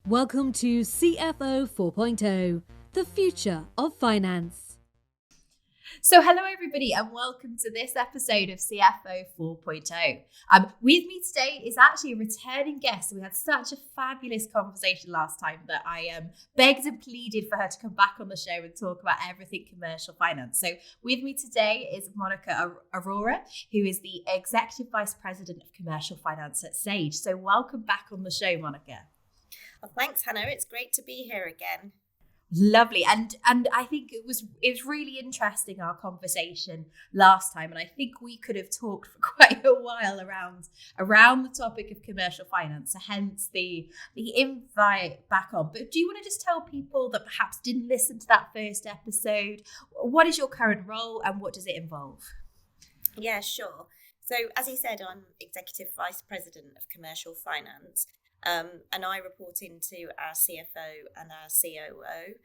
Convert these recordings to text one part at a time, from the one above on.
Welcome to CFO 4.0, the future of finance. So hello everybody and welcome to this episode of CFO 4.0. With me today is actually a returning guest. We had such a fabulous conversation last time that I begged and pleaded for her to come back on the show and talk about everything commercial finance. So with me today is Monica Arora, who is the Executive Vice President of Commercial Finance at Sage. So welcome back on the show, Monica. Well, thanks, Hannah. It's great to be here again. Lovely. And I think it was really interesting, our conversation last time. And I think we could have talked for quite a while around the topic of commercial finance. So hence the invite back on. But do you want to just tell people that perhaps didn't listen to that first episode, what is your current role and what does it involve? Yeah, sure. So as you said, I'm Executive Vice President of Commercial Finance. And I report into our CFO and our COO.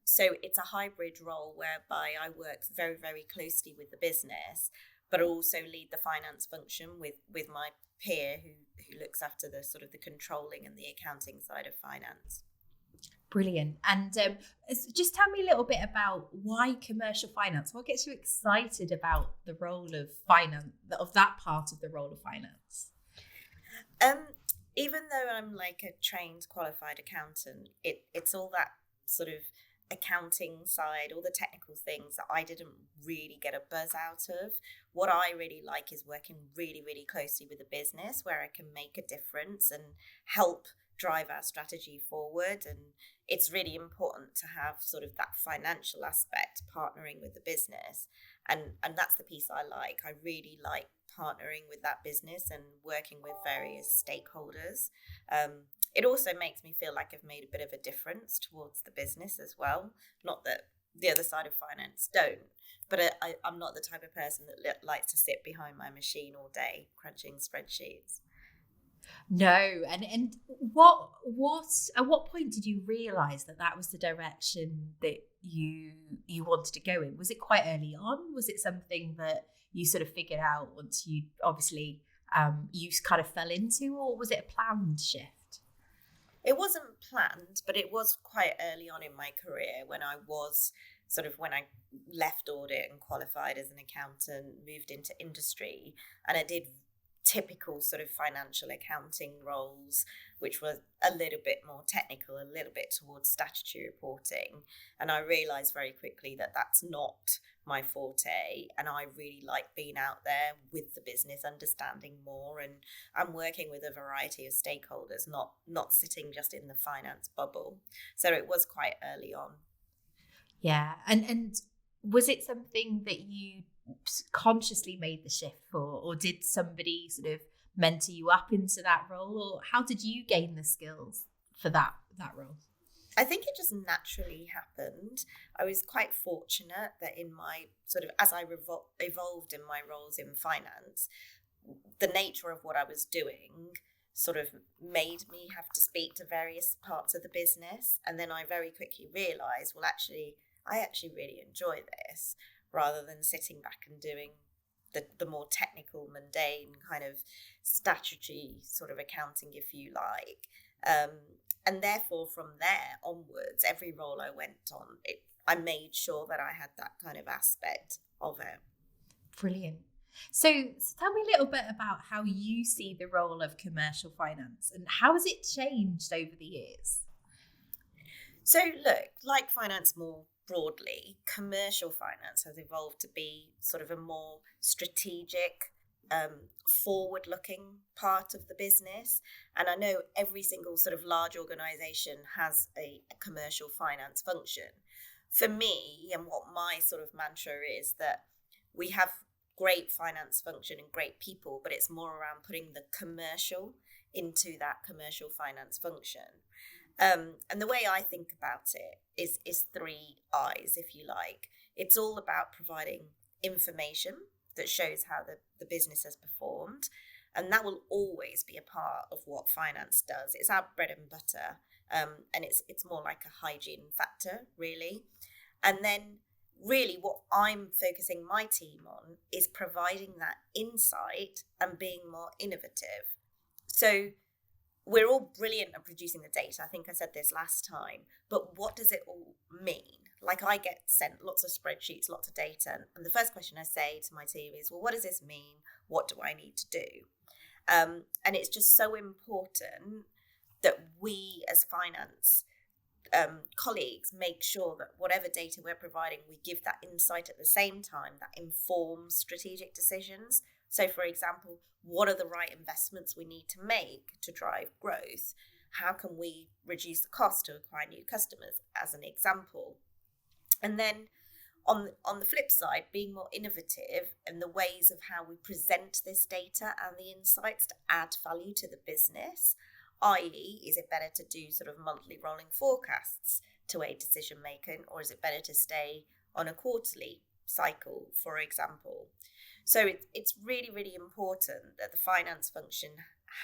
So it's a hybrid role whereby I work very, very closely with the business, but also lead the finance function with my peer who looks after the sort of the controlling and the accounting side of finance. Brilliant. And just tell me a little bit about why commercial finance. What gets you excited about the role of finance, of that part of the role of finance? Even though I'm like a trained qualified accountant, it's all that sort of accounting side, all the technical things that I didn't really get a buzz out of. What I really like is working really, really closely with the business where I can make a difference and help drive our strategy forward. And it's really important to have sort of that financial aspect partnering with the business. And that's the piece I like. I really like partnering with that business and working with various stakeholders. It also makes me feel like I've made a bit of a difference towards the business as well. Not that the other side of finance don't, but I'm not the type of person that likes to sit behind my machine all day crunching spreadsheets. No, and what at what point did you realise that was the direction that you wanted to go in? Was it quite early on? Was it something that you sort of figured out once you obviously you kind of fell into, or was it a planned shift? It wasn't planned, but it was quite early on in my career when I left audit and qualified as an accountant, moved into industry, and I did typical sort of financial accounting roles, which was a little bit more technical, a little bit towards statutory reporting. And I realised very quickly that that's not my forte. And I really like being out there with the business, understanding more, and I'm working with a variety of stakeholders, not sitting just in the finance bubble. So it was quite early on. Yeah. And was it something that you consciously made the shift for, or did somebody sort of mentor you up into that role, or how did you gain the skills for that role? I think it just naturally happened. I was quite fortunate that in my sort of, as I evolved in my roles in finance, the nature of what I was doing sort of made me have to speak to various parts of the business. And then I very quickly realized, well, I actually really enjoy this, rather than sitting back and doing the more technical, mundane kind of statutory sort of accounting, if you like. And therefore, from there onwards, every role I went on, I made sure that I had that kind of aspect of it. Brilliant. So tell me a little bit about how you see the role of commercial finance and how has it changed over the years? So look, like finance more broadly, commercial finance has evolved to be sort of a more strategic, forward-looking part of the business. And I know every single sort of large organization has a commercial finance function. For me, and what my sort of mantra is, that we have great finance function and great people, but it's more around putting the commercial into that commercial finance function. And the way I think about it is 3 I's, if you like. It's all about providing information that shows how the business has performed. And that will always be a part of what finance does. It's our bread and butter. And it's more like a hygiene factor, really. And then really what I'm focusing my team on is providing that insight and being more innovative. So we're all brilliant at producing the data. I think I said this last time, but what does it all mean? Like, I get sent lots of spreadsheets, lots of data, and the first question I say to my team is, well, what does this mean? What do I need to do? And it's just so important that we as finance colleagues make sure that whatever data we're providing, we give that insight at the same time that informs strategic decisions. So, for example, what are the right investments we need to make to drive growth? How can we reduce the cost to acquire new customers, as an example? And then on the flip side, being more innovative in the ways of how we present this data and the insights to add value to the business, i.e., is it better to do sort of monthly rolling forecasts to aid decision making, or is it better to stay on a quarterly cycle, for example? So it's really, really important that the finance function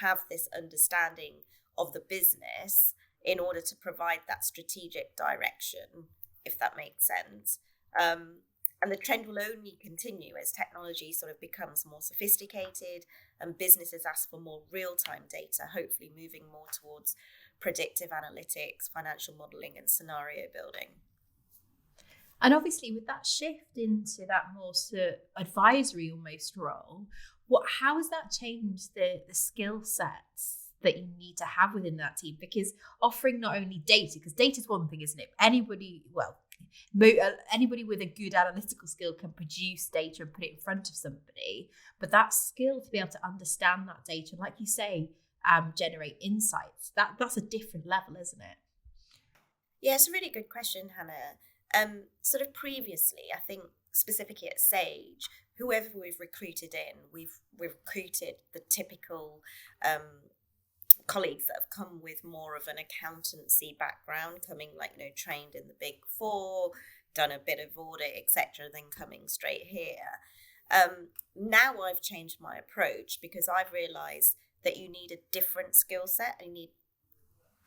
have this understanding of the business in order to provide that strategic direction, if that makes sense. And the trend will only continue as technology sort of becomes more sophisticated and businesses ask for more real-time data, hopefully moving more towards predictive analytics, financial modelling and scenario building. And obviously with that shift into that more advisory almost role, how has that changed the skill sets that you need to have within that team? Because offering not only data, because data is one thing, isn't it? Anybody with a good analytical skill can produce data and put it in front of somebody, but that skill to be able to understand that data, and like you say, generate insights, that's a different level, isn't it? Yeah, it's a really good question, Hannah. Sort of previously, I think specifically at Sage, whoever we've recruited in, we've recruited the typical colleagues that have come with more of an accountancy background, coming trained in the Big Four, done a bit of audit, etc., then coming straight here. Now I've changed my approach because I've realised that you need a different skill set and you need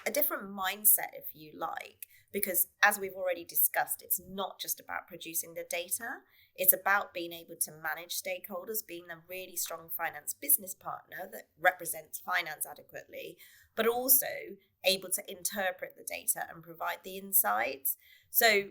a different mindset, if you like, because as we've already discussed, it's not just about producing the data. It's about being able to manage stakeholders, being a really strong finance business partner that represents finance adequately, but also able to interpret the data and provide the insights. So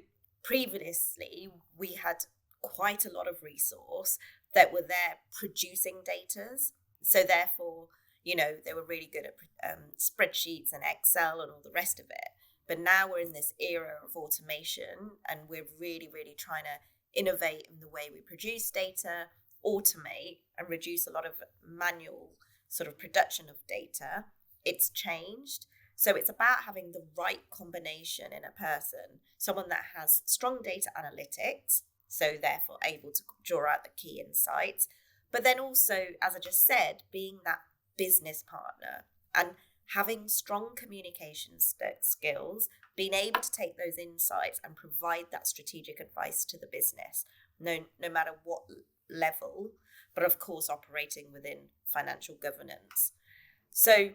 previously, we had quite a lot of resource that were there producing data. So therefore, they were really good at spreadsheets and Excel and all the rest of it. But now we're in this era of automation and we're really, really trying to innovate in the way we produce data, automate and reduce a lot of manual sort of production of data. It's changed. So it's about having the right combination in a person, someone that has strong data analytics, so therefore able to draw out the key insights, but then also, as I just said, being that business partner and having strong communication skills, being able to take those insights and provide that strategic advice to the business, no matter what level, but of course operating within financial governance. So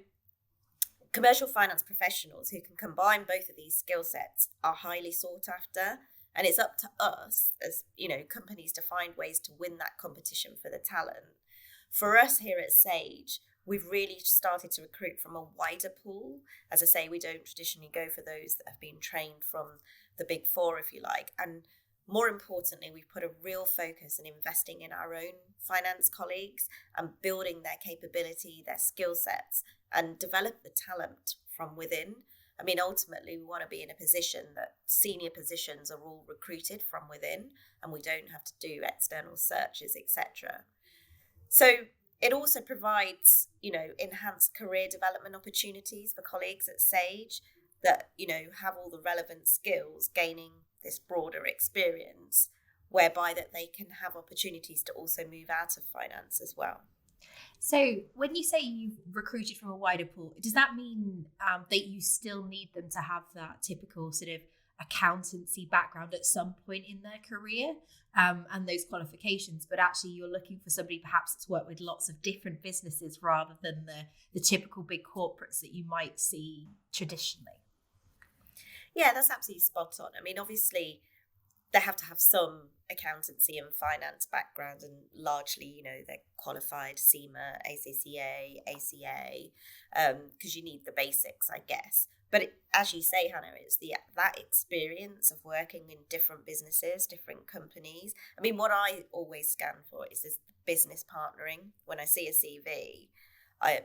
commercial finance professionals who can combine both of these skill sets are highly sought after, and it's up to us as companies to find ways to win that competition for the talent. For us here at Sage, we've really started to recruit from a wider pool. As I say, we don't traditionally go for those that have been trained from the Big Four, if you like. And more importantly, we've put a real focus in investing in our own finance colleagues and building their capability, their skill sets, and develop the talent from within. I mean, ultimately, we want to be in a position that senior positions are all recruited from within and we don't have to do external searches, etc. So it also provides, enhanced career development opportunities for colleagues at Sage that, have all the relevant skills, gaining this broader experience, whereby that they can have opportunities to also move out of finance as well. So when you say you've recruited from a wider pool, does that mean that you still need them to have that typical sort of accountancy background at some point in their career and those qualifications, but actually you're looking for somebody perhaps that's worked with lots of different businesses rather than the typical big corporates that you might see traditionally? Yeah, that's absolutely spot on. I mean, obviously, they have to have some accountancy and finance background, and largely, you know, they're qualified CIMA, ACCA, ACA, because you need the basics, I guess. But as you say, Hannah, it's that experience of working in different businesses, different companies. I mean, what I always scan for is this business partnering. When I see a CV,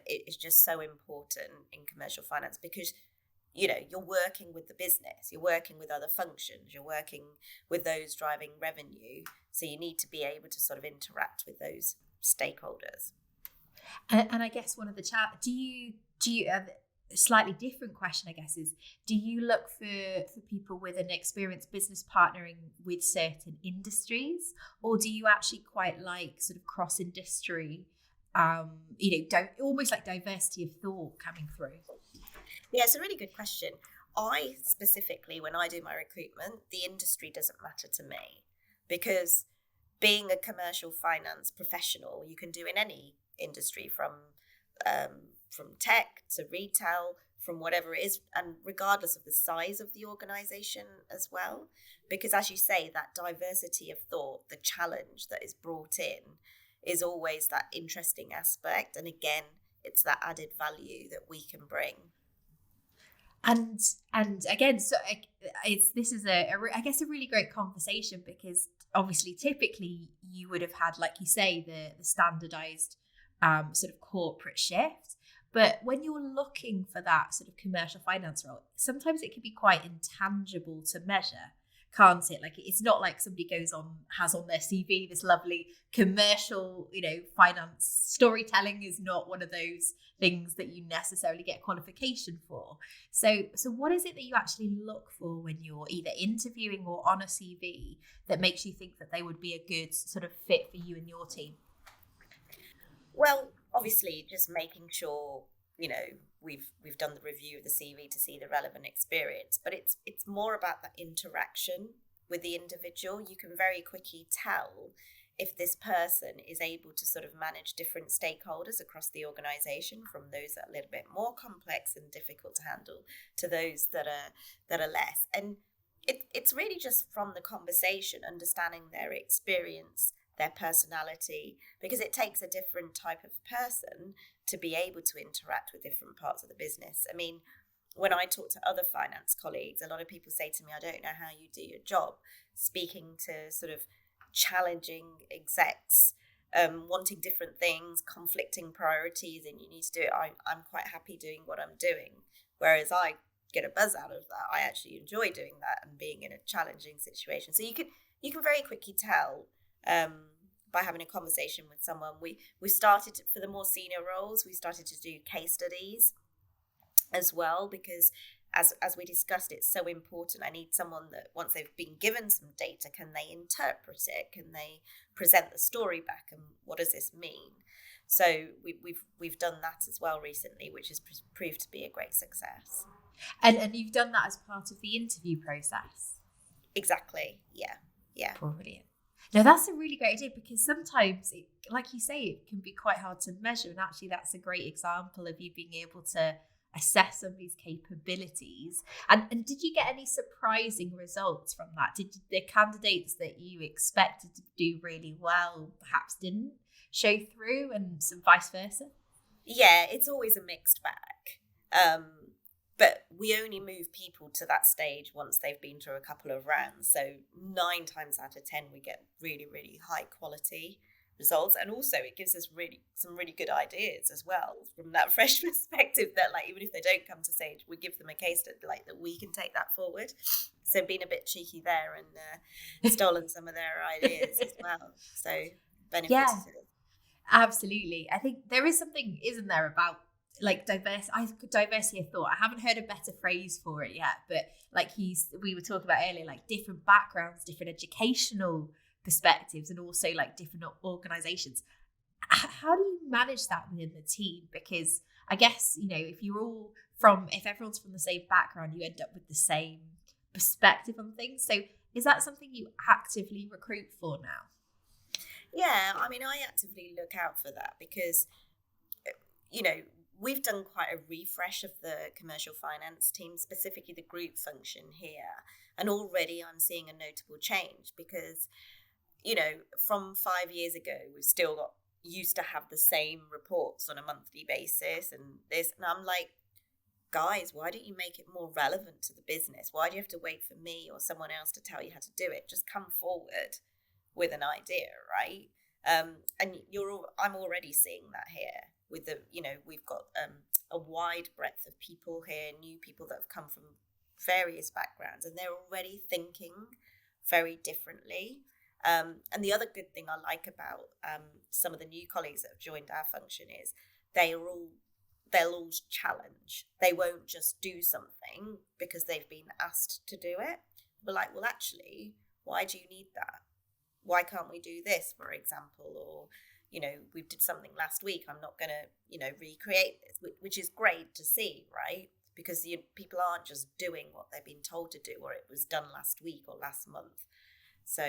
it is just so important in commercial finance, because you know, you're working with the business, you're working with other functions, you're working with those driving revenue. So you need to be able to sort of interact with those stakeholders. And I guess one of the do you a slightly different question, I guess, is do you look for people with an experienced business partnering with certain industries, or do you actually quite like sort of cross industry, almost like diversity of thought coming through? Yeah, it's a really good question. I specifically, when I do my recruitment, the industry doesn't matter to me, because being a commercial finance professional, you can do in any industry, from tech to retail, from whatever it is, and regardless of the size of the organization as well. Because as you say, that diversity of thought, the challenge that is brought in, is always that interesting aspect. And again, it's that added value that we can bring. And again, so this is I guess a really great conversation, because obviously typically you would have had, like you say, the standardized sort of corporate shift, but when you're looking for that sort of commercial finance role, sometimes it can be quite intangible to measure, can't it? Like, it's not like somebody has on their CV this lovely commercial, finance storytelling is not one of those things that you necessarily get qualification for. So what is it that you actually look for when you're either interviewing or on a CV that makes you think that they would be a good sort of fit for you and your team? Well, obviously, just making sure, we've done the review of the CV to see the relevant experience, but it's more about that interaction with the individual. You can very quickly tell if this person is able to sort of manage different stakeholders across the organization, from those that are a little bit more complex and difficult to handle to those that are less. And it's really just from the conversation, understanding their experience, their personality, because it takes a different type of person to be able to interact with different parts of the business. I mean, when I talk to other finance colleagues, a lot of people say to me, I don't know how you do your job, speaking to sort of challenging execs, wanting different things, conflicting priorities, and you need to do it. I'm quite happy doing what I'm doing, whereas I get a buzz out of that. I actually enjoy doing that and being in a challenging situation. So you can very quickly tell by having a conversation with someone. We started, for the more senior roles, we started to do case studies as well, because as we discussed, it's so important. I need someone that, once they've been given some data, can they interpret it? Can they present the story back? And what does this mean? So we've done that as well recently, which has proved to be a great success. And you've done that as part of the interview process? Exactly. Yeah. Brilliant. Now, that's a really great idea, because sometimes, like you say, it can be quite hard to measure. And actually, that's a great example of you being able to assess somebody's capabilities. And did you get any surprising results from that? Did the candidates that you expected to do really well perhaps didn't show through, and some vice versa? Yeah, it's always a mixed bag. But we only move people to that stage once they've been through a couple of rounds. So 9 times out of 10, we get really, really high quality results. And also it gives us some really good ideas as well, from that fresh perspective, that like, even if they don't come to stage, we give them a case that like that we can take that forward. So being a bit cheeky there and stolen some of their ideas as well. So benefited. Yeah, absolutely. I think there is something, isn't there, about like diversity of thought. I haven't heard a better phrase for it yet, but like we were talking about earlier, like different backgrounds, different educational perspectives, and also like different organizations. How do you manage that within the team? Because I guess, if everyone's from the same background, you end up with the same perspective on things. So is that something you actively recruit for now? Yeah, I mean, I actively look out for that, because we've done quite a refresh of the commercial finance team, specifically the group function here. And already I'm seeing a notable change because, from 5 years ago, we've still used to have the same reports on a monthly basis and this. And I'm like, guys, why don't you make it more relevant to the business? Why do you have to wait for me or someone else to tell you how to do it? Just come forward with an idea, right? And I'm already seeing that here with we've got a wide breadth of people here, new people that have come from various backgrounds, and they're already thinking very differently. And the other good thing I like about some of the new colleagues that have joined our function is they'll all challenge. They won't just do something because they've been asked to do it. But like, well, actually, why do you need that? Why can't we do this, for example? Or, we did something last week. I'm not going to, recreate this, which is great to see, right? Because people aren't just doing what they've been told to do, or it was done last week or last month. So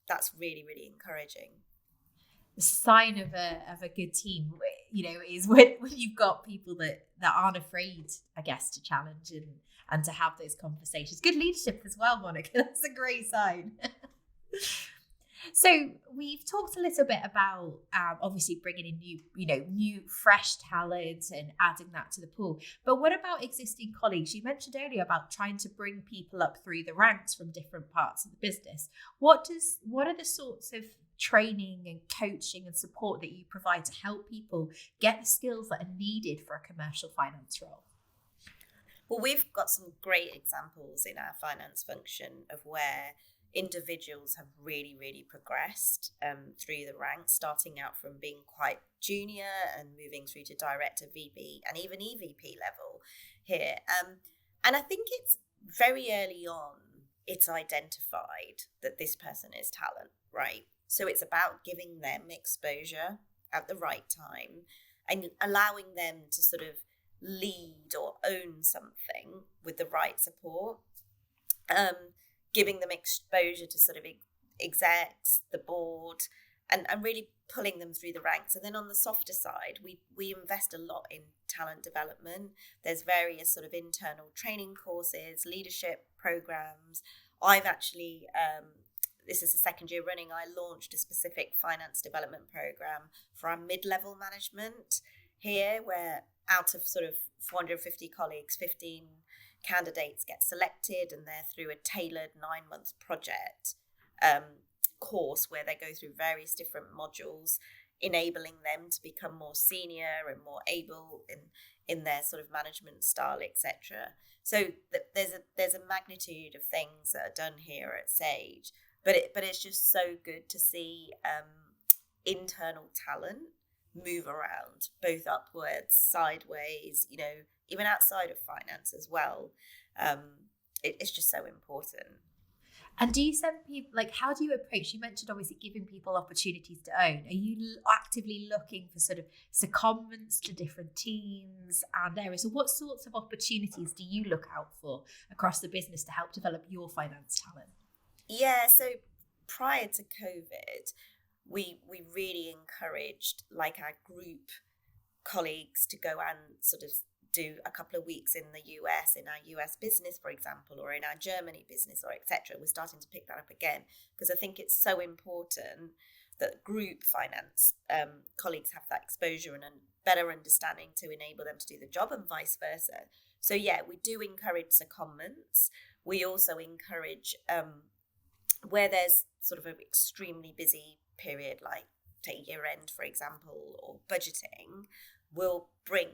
that's really, really encouraging. The sign of a good team, is when you've got people that aren't afraid, I guess, to challenge and to have those conversations. Good leadership as well, Monica. That's a great sign. So we've talked a little bit about obviously bringing in new fresh talent and adding that to the pool. But what about existing colleagues? You mentioned earlier about trying to bring people up through the ranks from different parts of the business. What are the sorts of training and coaching and support that you provide to help people get the skills that are needed for a commercial finance role? Well, we've got some great examples in our finance function of where individuals have really, really progressed through the ranks, starting out from being quite junior and moving through to director, VP, and even EVP level here. And I think it's very early on, it's identified that this person is talent, right? So it's about giving them exposure at the right time and allowing them to sort of lead or own something with the right support. Giving them exposure to sort of execs, the board, and really pulling them through the ranks. And then on the softer side, we invest a lot in talent development. There's various sort of internal training courses, leadership programs. I've actually, this is the second year running, I launched a specific finance development program for our mid-level management here, where out of sort of 450 colleagues, 15 candidates get selected, and they're through a tailored 9-month project course where they go through various different modules, enabling them to become more senior and more able in their sort of management style, etc. So there's a magnitude of things that are done here at Sage, but it's just so good to see internal talent move around, both upwards, sideways, even outside of finance as well. It's just so important. And do you send people, how do you approach, you mentioned obviously giving people opportunities to own. Are you actively looking for sort of secondments to different teams and areas? So what sorts of opportunities do you look out for across the business to help develop your finance talent? Yeah, so prior to COVID, we really encouraged our group colleagues to go and sort of do a couple of weeks in the US, in our US business, for example, or in our Germany business, or etc. We're starting to pick that up again because I think it's so important that group finance colleagues have that exposure and a better understanding to enable them to do the job, and vice versa. So yeah, we do encourage secondments. We also encourage where there's sort of an extremely busy period, like take year end, for example, or budgeting, we'll bring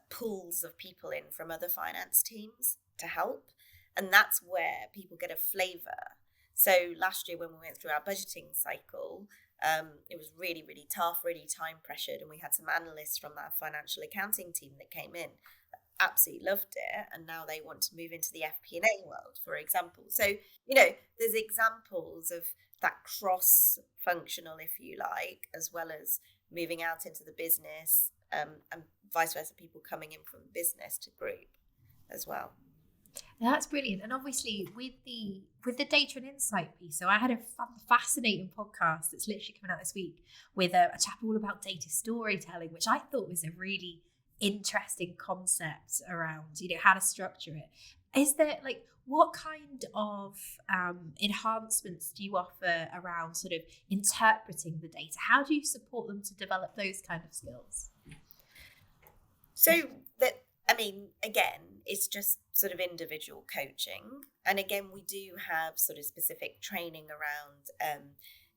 pools of people in from other finance teams to help. And that's where people get a flavour. So last year when we went through our budgeting cycle, it was really, really tough, really time pressured. And we had some analysts from our financial accounting team that came in, absolutely loved it. And now they want to move into the FP&A world, for example. So, there's examples of that cross-functional, if you like, as well as moving out into the business and vice versa, people coming in from business to group as well. That's brilliant. And obviously with the data and insight piece, so I had a fascinating podcast that's literally coming out this week with a chap all about data storytelling, which I thought was a really interesting concepts around, how to structure it. Is there what kind of enhancements do you offer around sort of interpreting the data? How do you support them to develop those kind of skills? So again, it's just sort of individual coaching. And again, we do have sort of specific training around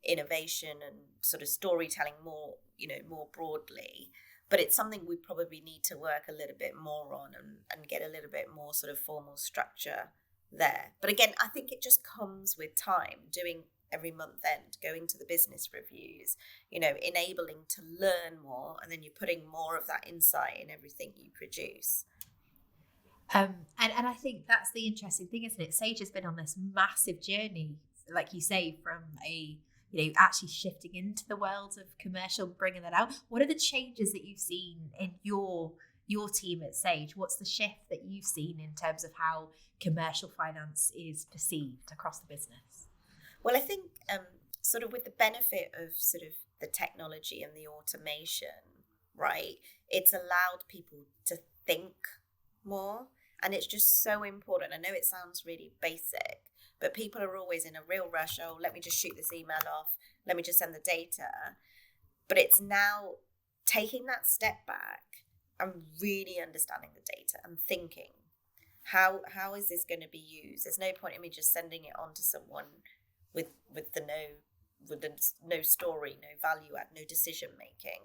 innovation and sort of storytelling more broadly. But it's something we probably need to work a little bit more on and get a little bit more sort of formal structure there. But again, I think it just comes with time, doing every month end, going to the business reviews, enabling to learn more, and then you're putting more of that insight in everything you produce. And I think that's the interesting thing, isn't it? Sage has been on this massive journey, like you say, from actually shifting into the world of commercial, bringing that out. What are the changes that you've seen in your team at Sage? What's the shift that you've seen in terms of how commercial finance is perceived across the business? Well, I think sort of with the benefit of sort of the technology and the automation, right, it's allowed people to think more. And it's just so important. I know it sounds really basic, but people are always in a real rush. Oh, let me just shoot this email off. Let me just send the data. But it's now taking that step back and really understanding the data and thinking, how is this going to be used? There's no point in me just sending it on to someone with no story, no value add, no decision making.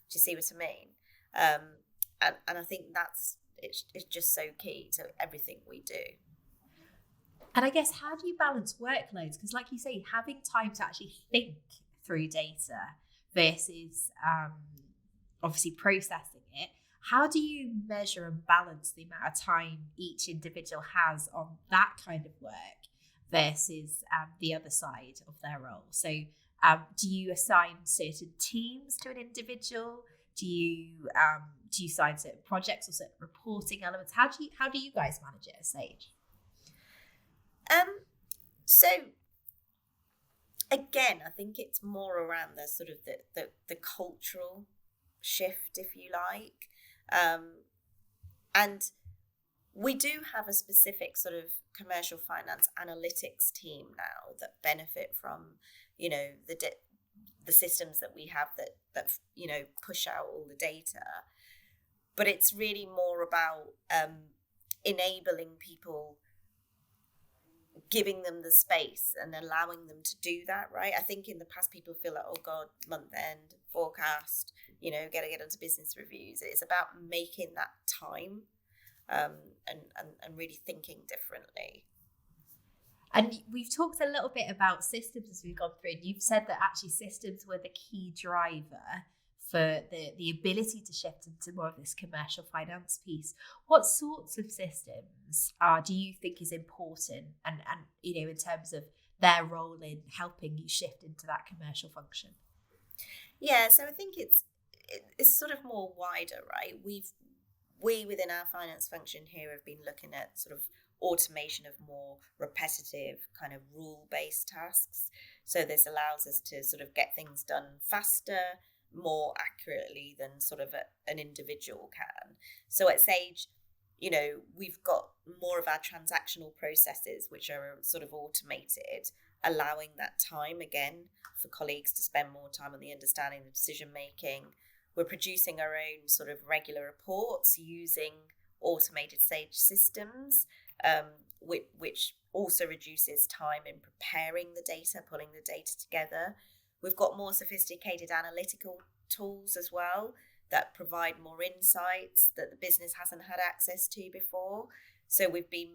Do you see what I mean? And I think it's just so key to everything we do. And I guess, how do you balance workloads? Because like you say, having time to actually think through data versus obviously processing it, how do you measure and balance the amount of time each individual has on that kind of work versus the other side of their role? So do you assign certain teams to an individual? Do you assign certain projects or certain reporting elements? How do you guys manage it at Sage? So again, I think it's more around the sort of the cultural shift, if you like. And we do have a specific sort of commercial finance analytics team now that benefit from, the systems that we have that push out all the data. But it's really more about enabling people, giving them the space and allowing them to do that, right? I think in the past people feel like, oh God, month end, forecast, gotta get onto business reviews. It's about making that time and really thinking differently. And we've talked a little bit about systems as we've gone through, and you've said that actually systems were the key driver for the ability to shift into more of this commercial finance piece. What sorts of systems do you think is important and in terms of their role in helping you shift into that commercial function? Yeah, so I think it's sort of more wider, right? We within our finance function here have been looking at sort of automation of more repetitive kind of rule-based tasks. So this allows us to sort of get things done faster, more accurately than sort of an individual can. So at Sage, we've got more of our transactional processes, which are sort of automated, allowing that time again for colleagues to spend more time on the understanding, the decision making. We're producing our own sort of regular reports using automated Sage systems, which also reduces time in preparing the data, pulling the data together. We've got more sophisticated analytical tools as well that provide more insights that the business hasn't had access to before. So we've been,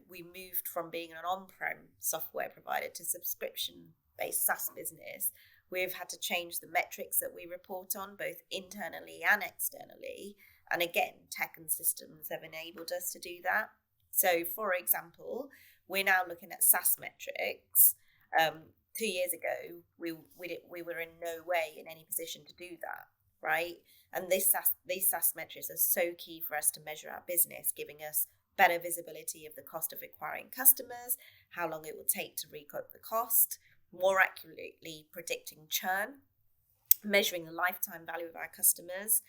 we moved from being an on-prem software provider to subscription-based SaaS business. We've had to change the metrics that we report on, both internally and externally. And again, tech and systems have enabled us to do that. So, for example, we're now looking at SaaS metrics. 2 years ago, we were in no way in any position to do that, right? And these SaaS metrics are so key for us to measure our business, giving us better visibility of the cost of acquiring customers, how long it will take to recoup the cost, more accurately predicting churn, measuring the lifetime value of our customers.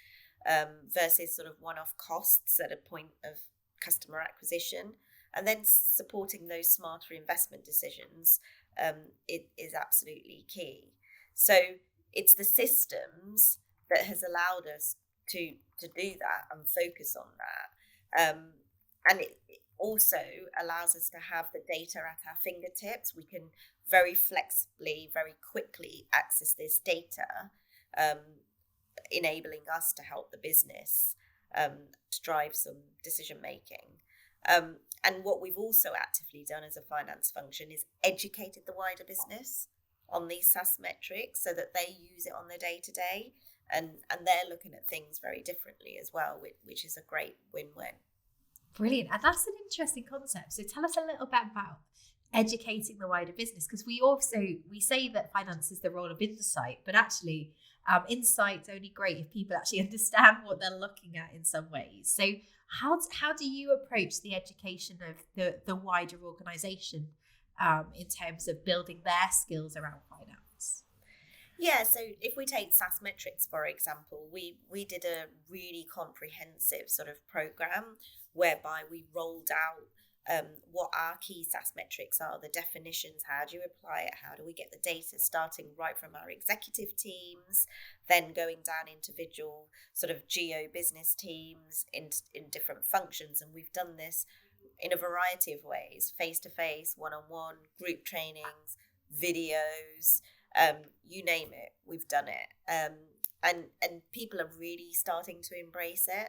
versus sort of one-off costs at a point of customer acquisition. And then supporting those smarter investment decisions it is absolutely key. So it's the systems that has allowed us to do that and focus on that. And it also allows us to have the data at our fingertips. We can very flexibly, very quickly access this data, enabling us to help the business to drive some decision making. And what we've also actively done as a finance function is educated the wider business on these SaaS metrics so that they use it on their day-to-day, and they're looking at things very differently as well, which is a great win-win. Brilliant. And that's an interesting concept. So tell us a little bit about educating the wider business, because we say that finance is the role of insight, but actually insight's only great if people actually understand what they're looking at in some ways. So how do you approach the education of the wider organization in terms of building their skills around finance? Yeah, so if we take SaaS metrics, for example, we did a really comprehensive sort of program whereby we rolled out what our key SaaS metrics are, the definitions, how do you apply it, how do we get the data, starting right from our executive teams, then going down individual sort of geo business teams in different functions. And we've done this in a variety of ways: face-to-face, one-on-one, group trainings, videos, you name it, we've done it. And people are really starting to embrace it.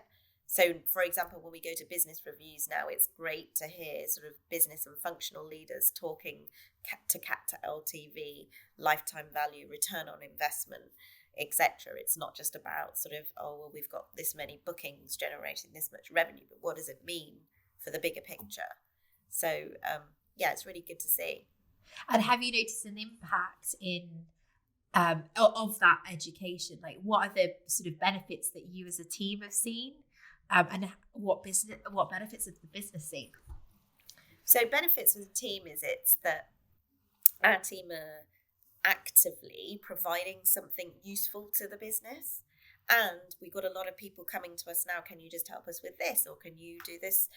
So, for example, when we go to business reviews now, it's great to hear sort of business and functional leaders talking to CAC to LTV, lifetime value, return on investment, etc. It's not just about sort of, oh, well, we've got this many bookings generating this much revenue, but what does it mean for the bigger picture? So, yeah, it's really good to see. And have you noticed an impact in of that education? Like, what are the sort of benefits that you as a team have seen? And what benefits of the business seen? So benefits of the team it's that our team are actively providing something useful to the business, and we've got a lot of people coming to us now. Can you just help us with this, or can you do this?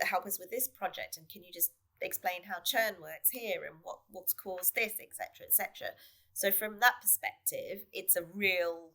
Help us with this project, and can you just explain how churn works here and what's caused this, etc., etc. So from that perspective, it's a real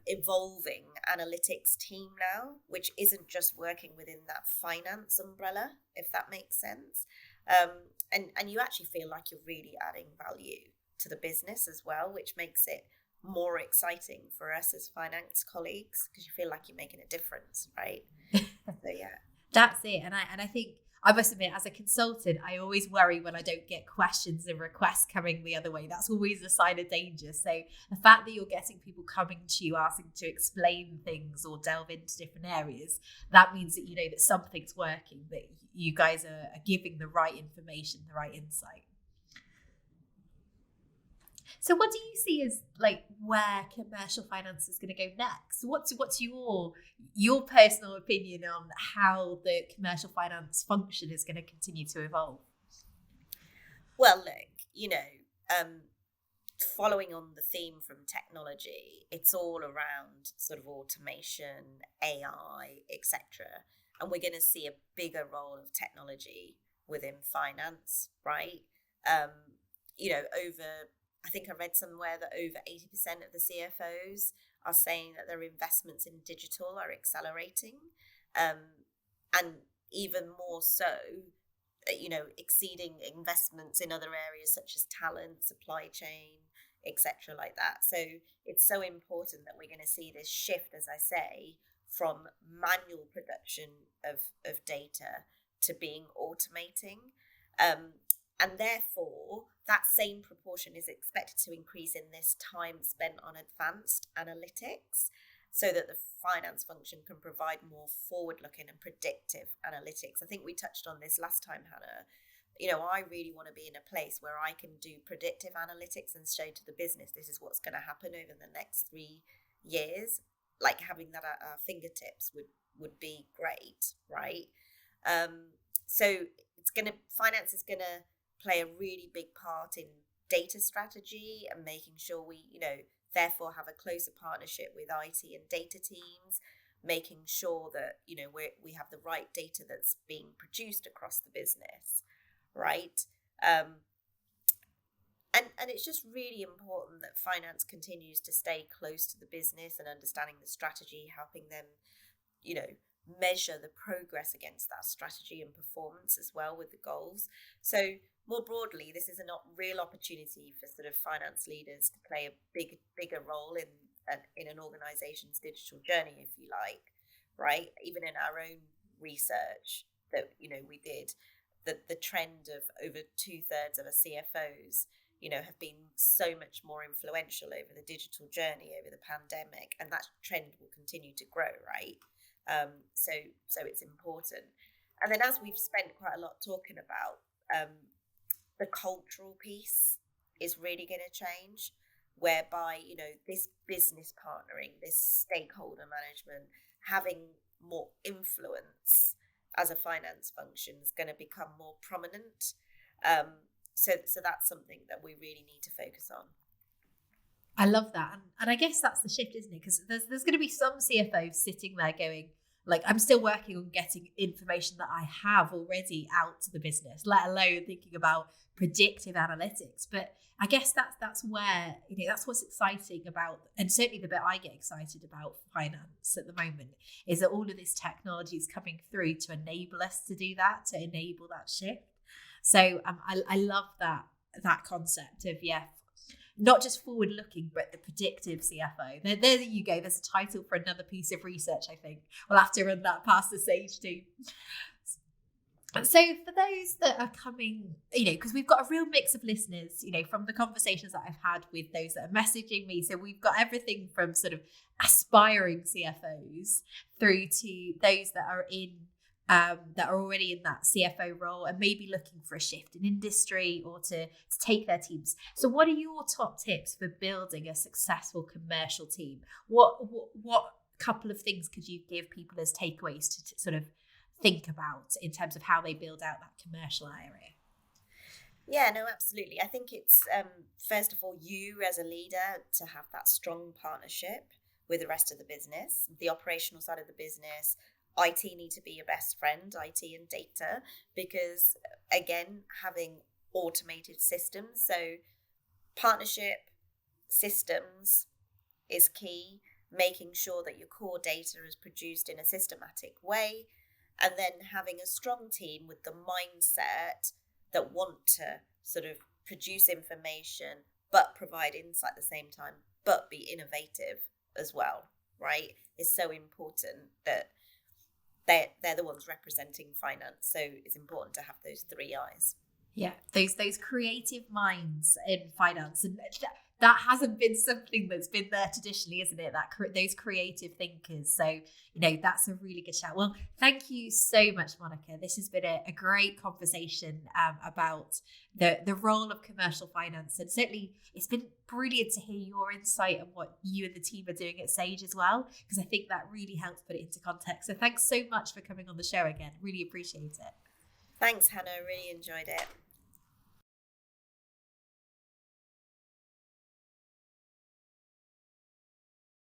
evolving analytics team now, which isn't just working within that finance umbrella, if that makes sense. And you actually feel like you're really adding value to the business as well, which makes it more exciting for us as finance colleagues, because you feel like you're making a difference, right? So yeah, that's it. And I think, I must admit, as a consultant, I always worry when I don't get questions and requests coming the other way. That's always a sign of danger. So the fact that you're getting people coming to you asking to explain things or delve into different areas, that means that you know that something's working, that you guys are giving the right information, the right insight. So what do you see as like where commercial finance is going to go next? What's your personal opinion on how the commercial finance function is going to continue to evolve? Well, look, following on the theme from technology, it's all around sort of automation, AI, etc. And we're going to see a bigger role of technology within finance, right? I think I read somewhere that over 80% of the CFOs are saying that their investments in digital are accelerating, and even more so, exceeding investments in other areas such as talent, supply chain, etc. like that. So it's so important that we're going to see this shift, as I say, from manual production of data to being automating. And therefore, that same proportion is expected to increase in this time spent on advanced analytics, so that the finance function can provide more forward-looking and predictive analytics. I think we touched on this last time, Hannah. I really want to be in a place where I can do predictive analytics and show to the business this is what's going to happen over the next 3 years. Like, having that at our fingertips would be great, right? So finance is going to play a really big part in data strategy and making sure we, therefore have a closer partnership with IT and data teams, making sure that, we have the right data that's being produced across the business, right? And it's just really important that finance continues to stay close to the business and understanding the strategy, helping them, measure the progress against that strategy and performance as well with the goals. So more broadly, this is a real opportunity for sort of finance leaders to play a bigger role in an organization's digital journey, if you like, right? Even in our own research that, we did, the trend of over 2/3 of our CFOs, have been so much more influential over the digital journey over the pandemic, and that trend will continue to grow, right? So it's important. And then, as we've spent quite a lot talking about, the cultural piece is really going to change, whereby, this business partnering, this stakeholder management, having more influence as a finance function is going to become more prominent. So that's something that we really need to focus on. I love that. And I guess that's the shift, isn't it? Because there's going to be some CFOs sitting there going, like, I'm still working on getting information that I have already out to the business, let alone thinking about predictive analytics. But I guess that's where, that's what's exciting about, and certainly the bit I get excited about finance at the moment, is that all of this technology is coming through to enable us to do that, to enable that shift. So I love that concept of, not just forward looking, but the predictive CFO. There you go. There's a title for another piece of research, I think. We'll have to run that past the stage too. So for those that are coming, because we've got a real mix of listeners, from the conversations that I've had with those that are messaging me. So we've got everything from sort of aspiring CFOs through to those that are that are already in that CFO role and maybe looking for a shift in industry or to take their teams. So what are your top tips for building a successful commercial team? What couple of things could you give people as takeaways to sort of think about in terms of how they build out that commercial area? Yeah, no, absolutely. I think it's, first of all, you as a leader to have that strong partnership with the rest of the business, the operational side of the business. IT need to be your best friend, IT and data, because again, having automated systems, so partnership systems is key, making sure that your core data is produced in a systematic way, and then having a strong team with the mindset that want to sort of produce information, but provide insight at the same time, but be innovative as well, right? It's so important that they're the ones representing finance. So it's important to have those three eyes. Yeah, those creative minds in finance, and that hasn't been something that's been there traditionally, isn't it? Those creative thinkers. So that's a really good shout. Well, thank you so much, Monica. This has been a great conversation about the role of commercial finance, and certainly it's been brilliant to hear your insight and what you and the team are doing at Sage as well, because I think that really helps put it into context. So thanks so much for coming on the show again. Really appreciate it. Thanks, Hannah. Really enjoyed it.